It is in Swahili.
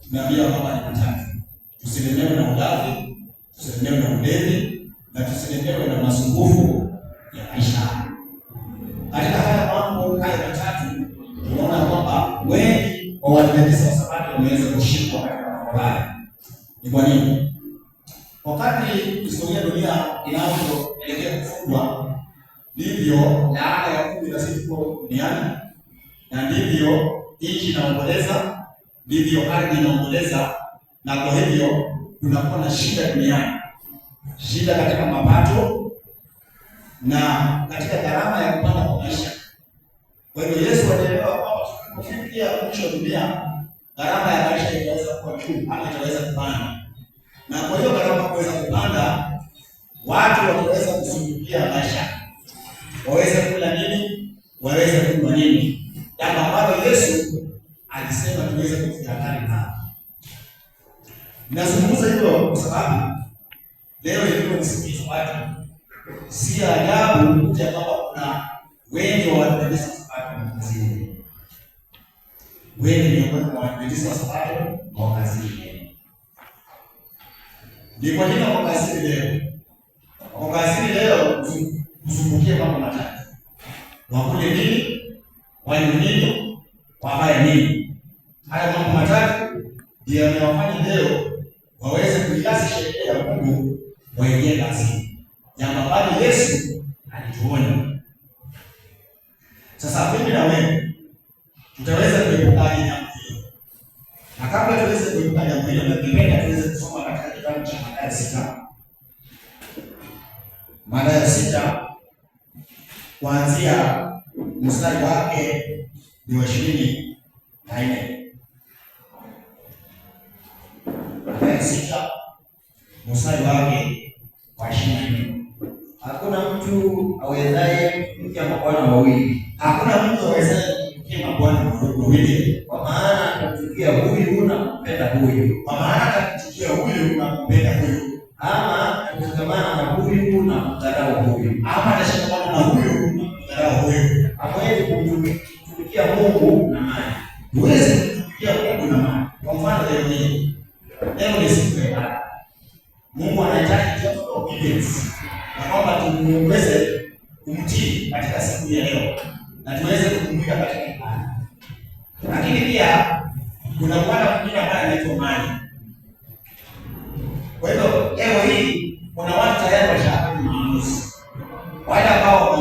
tumeambiwa kwamba ni matatu: tusilemewe na ulafi, tusilemewe na ulevi, na tusilemewe na masumbufu ya maisha. Katika haya mambo haya matatu, tunaona kwamba wengi wa Waadventista wa Sabato wameweza kushikwa katika mambo haya. Ni kwa nini? Wakati historia dunia inayoelekea kufungwa, ndivyo laana ya Mungu inazidi kuwa duniani, na ndivyo nchi inaomboleza, ndivyo ardhi inaomboleza, na kwa hivyo kunakuwa na shida duniani, shida katika mapato na katika gharama ya kupanda kwa maisha. Kwa hivyo Yesu alielewa kwamba tukifikia mwisho wa dunia, gharama ya maisha inaweza kuwa juu ama inaweza kupanda, na kwa hiyo gharama kuweza kupanda, watu wataweza kusumbukia maisha, waweze kula nini, waweze kunywa nini, jambo ambalo Yesu alisema tuweze kujihadhari nalo. Ninazungumza hilo kwa sababu leo ilikuwa ni siku ya Sabato. Si ajabu kuja kwamba kuna wengi wa Waadventista wa Sabato kazini. Wengi miongoni mwa Waadventista wa Sabato wa kazini. Ni kwa nini wako kazini leo? Wako kazini leo kuzungukia mambo matatu: wakule nini, wanywe nini, wavae nini. Haya mambo matatu ndio yanawafanya leo waweze kuiasi sheria ya Mungu, waingie kazini, jambo ambalo Yesu alituonya. Sasa mimi na wewe tutaweza kuepukaje jambo hilo? Na kabla tuweze kuepuka jambo hilo, napenda tuweze kusoma katika kitabu cha Mathayo 6. Mathayo 6 kuanzia mstari wake ni wa 24. Mathayo 6 mstari wake wa 24. Hakuna mtu awezaye kumtia mabwana wawili. Hakuna mtu awezaye kumtia mabwana wawili. Kwa maana atamchukia huyu na kumpenda huyu. Kwa maana atamchukia huyu na kumpenda huyu. Ama atashikamana na huyu na kumdharau huyu. Ama atashikamana na huyu na kumdharau huyu. Hamwezi kumtumikia Mungu na mali. Huwezi kumtumikia Mungu na mali. Kwa mfano leo hii, leo ni siku ya ibada. Mungu anahitaji total obedience, na kwamba tuweze kumtii katika siku ya leo na tuweze kujumuika katika ibada. Lakini pia kuna bwana mwingine ambaye anaitwa mali. Kwa hivyo leo hii kuna watu tayari washafanya maamuzi, wale ambao